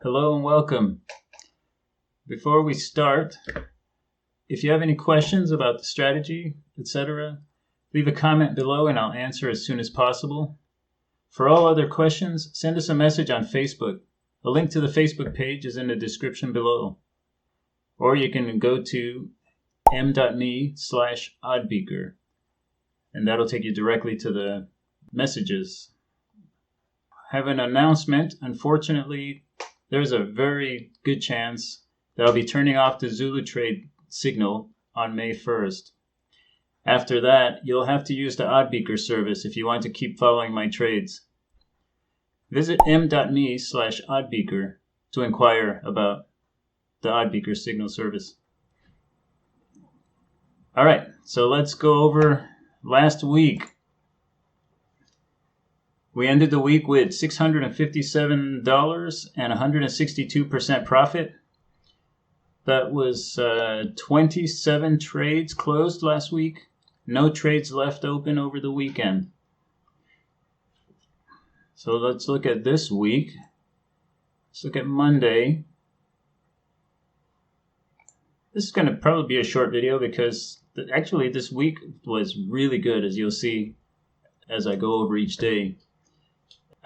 Hello and welcome. Before we start, if you have any questions about the strategy, etc., leave a comment below and I'll answer as soon as possible. For all other questions, send us a message on Facebook. A link to the Facebook page is in the description below. Or you can go to m.me/Oddbeaker and that'll take you directly to the messages. I have an announcement. Unfortunately, there's a very good chance that I'll be turning off the ZuluTrade signal on May 1st. After that, you'll have to use the Oddbeaker service if you want to keep following my trades. Visit m.me/Oddbeaker to inquire about the Oddbeaker signal service. All right, so let's go over last week. We ended the week with $657 and 162% profit. That was 27 trades closed last week. No trades left open over the weekend. So let's look at this week. Let's look at Monday. This is going to probably be a short video because actually this week was really good, as you'll see as I go over each day.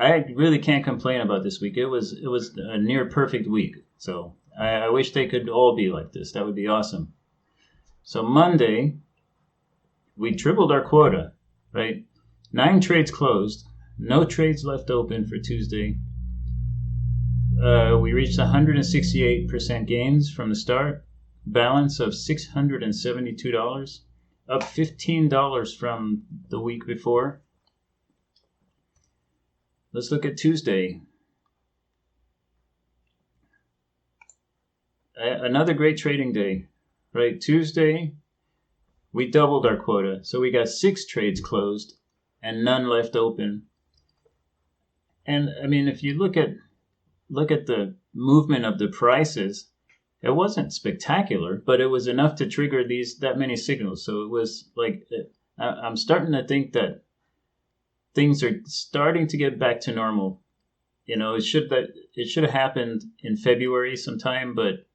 I really can't complain about this week. It was a near perfect week. So I wish they could all be like this. That would be awesome. So Monday, we tripled our quota, right? 9 trades closed. No trades left open for Tuesday. We reached 168% gains from the start. Balance of $672, up $15 from the week before. Let's look at Tuesday. Another great trading day, right? Tuesday, we doubled our quota. So we got 6 trades closed and none left open. And I mean, if you look at the movement of the prices, it wasn't spectacular, but it was enough to trigger that many signals. So it was like, I'm starting to think that things are starting to get back to normal. You know, it should have happened in February sometime, but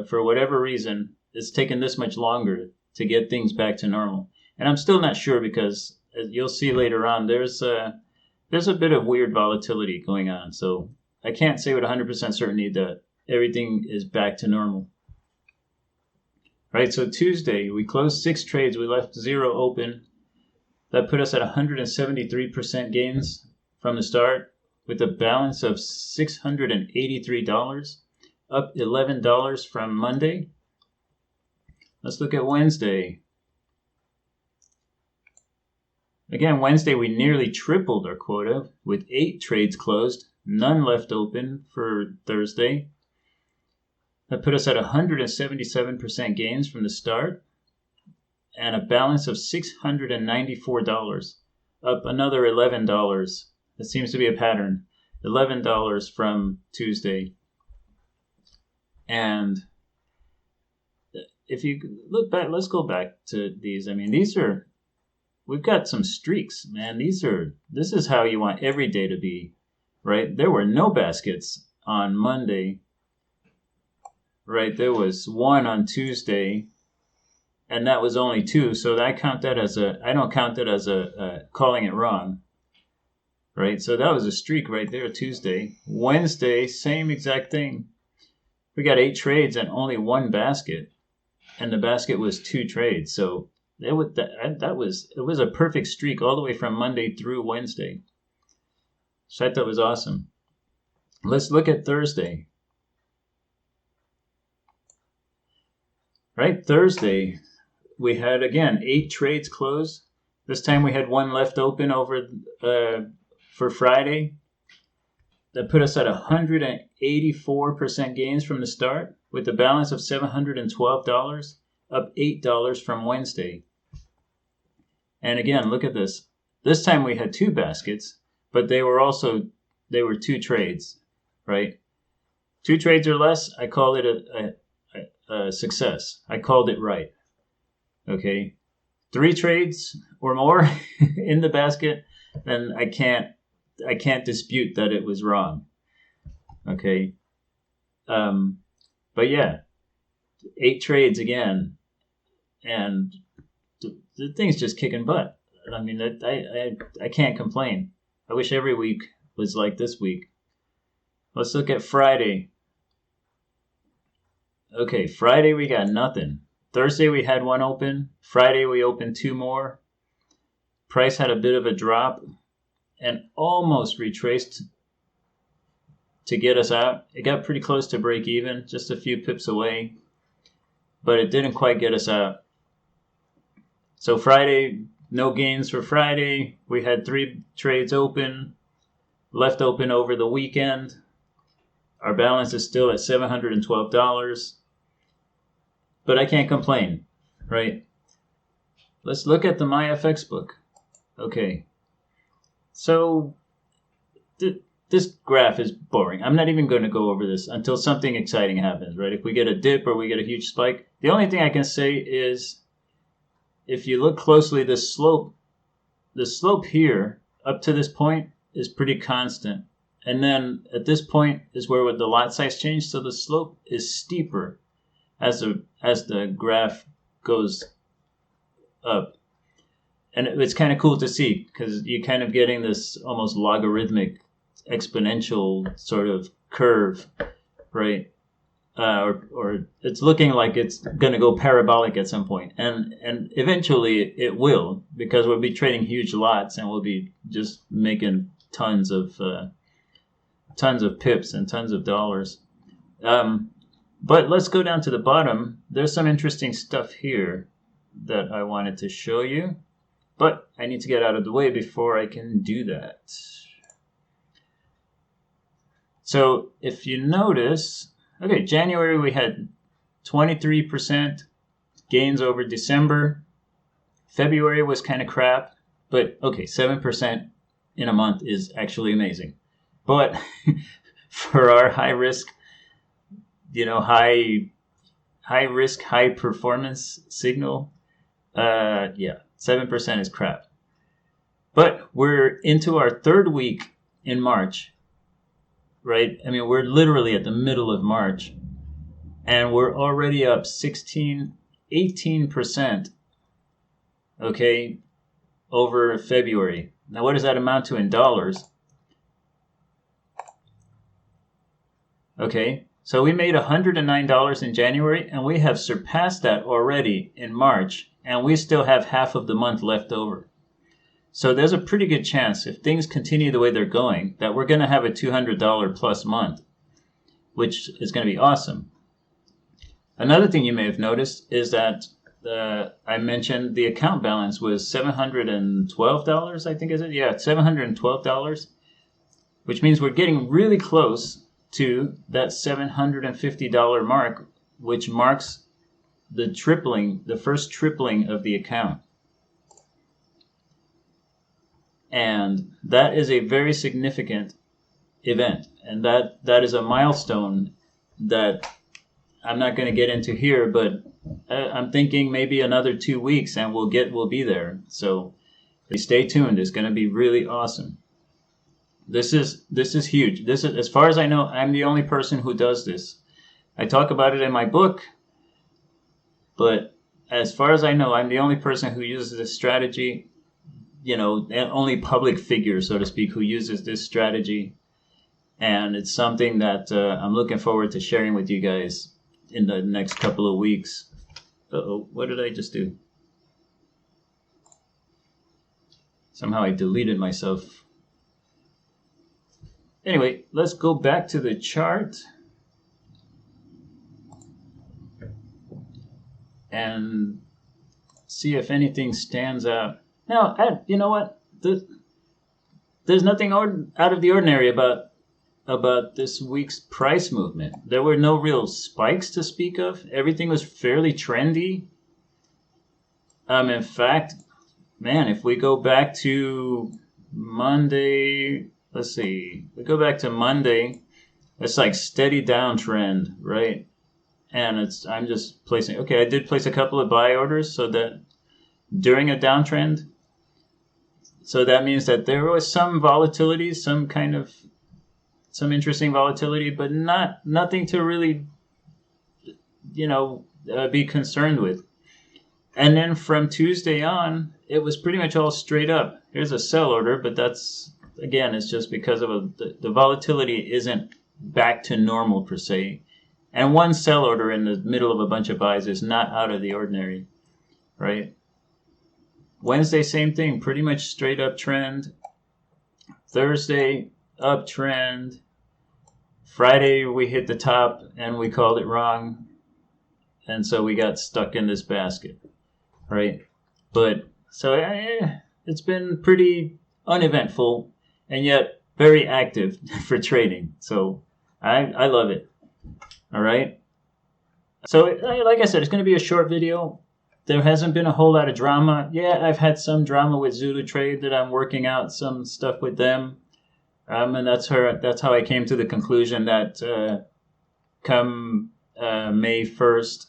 for whatever reason, it's taken this much longer to get things back to normal. And I'm still not sure because, as you'll see later on, there's a bit of weird volatility going on. So I can't say with 100% certainty that everything is back to normal. Right, so Tuesday, we closed 6 trades. We left 0 open. That put us at 173% gains from the start with a balance of $683, up $11 from Monday. Let's look at Wednesday. Again, Wednesday we nearly tripled our quota with 8 trades closed, none left open for Thursday. That put us at 177% gains from the start and a balance of $694, up another $11. That seems to be a pattern. $11 from Tuesday. And if you look back, let's go back to these. I mean, we've got some streaks, man. This is how you want every day to be, right? There were no baskets on Monday, right? There was 1 on Tuesday, and that was only 2. So I don't count that as calling it wrong, right? So that was a streak right there, Tuesday. Wednesday, same exact thing. We got 8 trades and only 1 basket, and the basket was 2 trades. So it was a perfect streak all the way from Monday through Wednesday. So I thought it was awesome. Let's look at Thursday. Right, Thursday, we had, again, 8 trades closed. This time we had 1 left open over for Friday. That put us at 184% gains from the start with a balance of $712, up $8 from Wednesday. And again, look at this. This time we had 2 baskets, but they were 2 trades, right? 2 trades or less, I call it a success. I called it right. Okay, 3 trades or more in the basket, then I can't dispute that it was wrong. Okay, But yeah, 8 trades again, and the thing's just kicking butt. I mean, I can't complain. I wish every week was like this week. Let's look at Friday. Okay, Friday we got nothing. Thursday we had one open. Friday we opened 2 more. Price had a bit of a drop and almost retraced to get us out. It got pretty close to break even, just a few pips away, but it didn't quite get us out. So Friday, no gains for Friday. We had 3 trades open, left open over the weekend. Our balance is still at $712, but I can't complain, right? Let's look at the Myfxbook. Okay, so this graph is boring. I'm not even going to go over this until something exciting happens, right? If we get a dip or we get a huge spike, the only thing I can say is if you look closely, the slope here up to this point is pretty constant. And then at this point is where the lot size changed, so the slope is steeper as the graph goes up. And it's kind of cool to see because you're kind of getting this almost logarithmic exponential sort of curve, right? Or it's looking like it's going to go parabolic at some point, and eventually it will, because we'll be trading huge lots and we'll be just making tons of pips and tons of dollars. But let's go down to the bottom. There's some interesting stuff here that I wanted to show you, but I need to get out of the way before I can do that. So if you notice, okay, January we had 23% gains over December. February was kind of crap, but okay, 7% in a month is actually amazing. But for our high risk, high risk, high performance signal, 7% is crap. But we're into our 3rd week in March. Right? I mean, we're literally at the middle of March, and we're already up 18%, okay, over February. Now, what does that amount to in dollars? Okay, so we made $109 in January, and we have surpassed that already in March, and we still have half of the month left over. So there's a pretty good chance, if things continue the way they're going, that we're going to have a $200 plus month, which is going to be awesome. Another thing you may have noticed is that I mentioned the account balance was $712, I think, is it? Yeah, $712, which means we're getting really close to that $750 mark, which marks the first tripling of the account. And that is a very significant event. And that is a milestone that I'm not going to get into here, but I'm thinking maybe another 2 weeks and we'll be there. So stay tuned. It's going to be really awesome. This is huge. This is, as far as I know, I'm the only person who does this. I talk about it in my book, but as far as I know, I'm the only person who uses this strategy. Only public figure, so to speak, who uses this strategy. And it's something that I'm looking forward to sharing with you guys in the next couple of weeks. Uh-oh, what did I just do? Somehow I deleted myself. Anyway, let's go back to the chart. And see if anything stands out. Now, you know what? There's nothing out of the ordinary about this week's price movement. There were no real spikes to speak of. Everything was fairly trendy. In fact, man, if we go back to Monday, let's see. We go back to Monday, it's like steady downtrend, right? And I'm just placing. Okay, I did place a couple of buy orders so that during a downtrend. So that means that there was some volatility, some kind of some interesting volatility, but nothing to really, be concerned with. And then from Tuesday on, it was pretty much all straight up. Here's a sell order, but that's, again, it's just because of the volatility isn't back to normal per se. And one sell order in the middle of a bunch of buys is not out of the ordinary, right? Wednesday, same thing, pretty much straight up trend. Thursday, uptrend. Friday, we hit the top and we called it wrong. And so we got stuck in this basket, right? But so it's been pretty uneventful and yet very active for trading. So I love it. All right. So like I said, it's going to be a short video. There hasn't been a whole lot of drama. Yeah, I've had some drama with ZuluTrade that I'm working out some stuff with them. And that's how I came to the conclusion that come May 1st,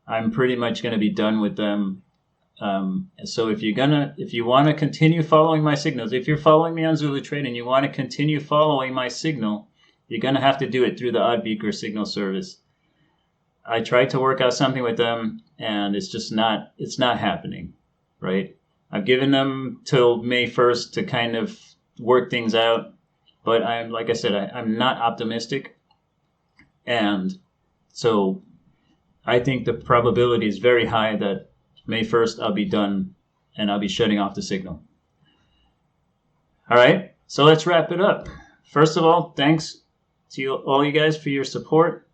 I'm pretty much going to be done with them. So if you want to continue following my signals, if you're following me on ZuluTrade and you want to continue following my signal, you're going to have to do it through the Oddbeaker signal service. I tried to work out something with them, and it's not happening, right? I've given them till May 1st to kind of work things out, but like I said, I'm not optimistic, and so I think the probability is very high that May 1st I'll be done and I'll be shutting off the signal. All right, so let's wrap it up. First of all, thanks to all you guys for your support.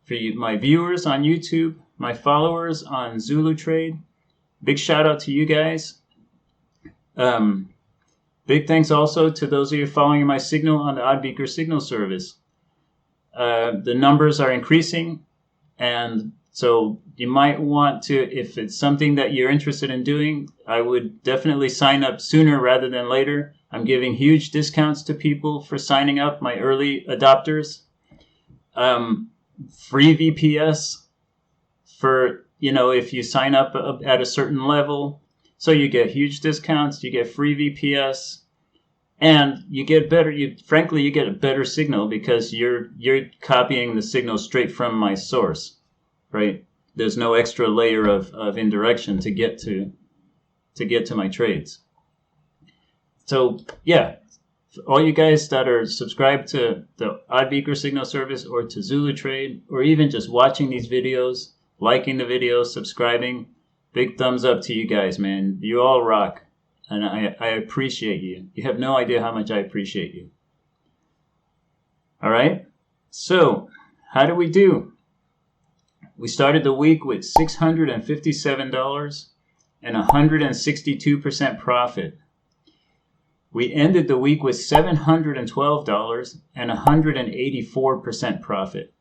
For my viewers on YouTube, my followers on ZuluTrade, big shout out to you guys. Big thanks also to those of you following my signal on the Oddbeaker signal service. The numbers are increasing, and so you might want to, if it's something that you're interested in doing, I would definitely sign up sooner rather than later. I'm giving huge discounts to people for signing up, my early adopters. Free VPS for, if you sign up at a certain level. So you get huge discounts, you get free VPS, and you get better, you get a better signal because you're copying the signal straight from my source, right? There's no extra layer of indirection to get to my trades. So yeah, all you guys that are subscribed to the Oddbeaker signal service or to ZuluTrade, or even just watching these videos, liking the videos, subscribing, big thumbs up to you guys, man. You all rock, and I appreciate you. You have no idea how much I appreciate you. All right, so how do we do? We started the week with $657 and 162% profit. We ended the week with $712 and 184% profit.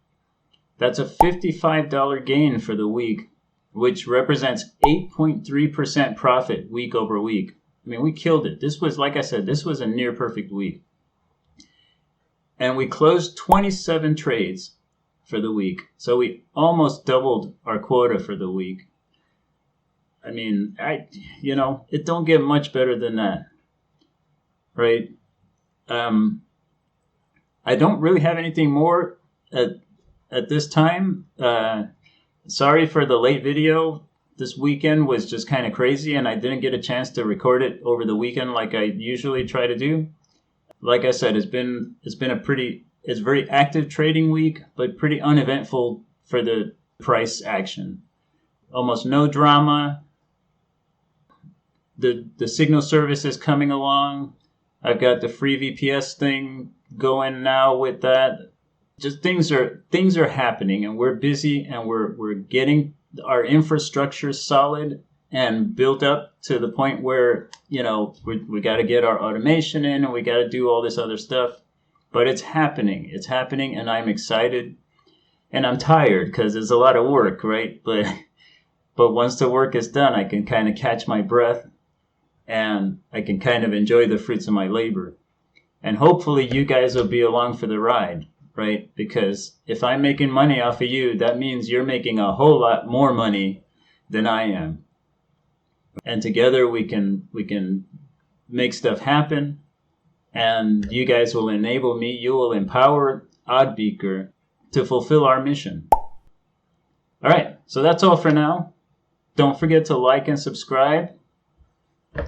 That's a $55 gain for the week, which represents 8.3% profit week over week. I mean, we killed it. This was, like I said, this was a near perfect week. And we closed 27 trades for the week. So we almost doubled our quota for the week. I mean, it don't get much better than that. Right. I don't really have anything more at this time. Sorry for the late video. This weekend was just kind of crazy, and I didn't get a chance to record it over the weekend like I usually try to do. Like I said, it's been it's very active trading week, but pretty uneventful for the price action. Almost no drama. The signal service is coming along. I've got the free VPS thing going now with that. Just things are happening, and we're busy, and we're getting our infrastructure solid and built up to the point where, we got to get our automation in, and we got to do all this other stuff. But it's happening, and I'm excited, and I'm tired because there's a lot of work, right? But once the work is done, I can kind of catch my breath, and I can kind of enjoy the fruits of my labor. And hopefully you guys will be along for the ride, right? Because if I'm making money off of you, that means you're making a whole lot more money than I am. And together we can make stuff happen. And you guys will enable me, you will empower Oddbeaker to fulfill our mission. All right, so that's all for now. Don't forget to like and subscribe.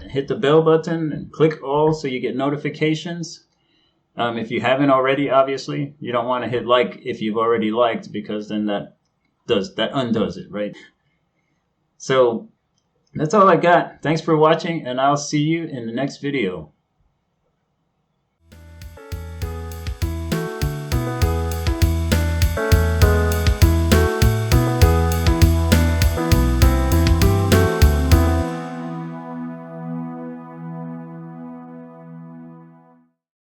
Hit the bell button and click all so you get notifications. If you haven't already, obviously, you don't want to hit like if you've already liked, because then that undoes it, right? So that's all I got. Thanks for watching, and I'll see you in the next video.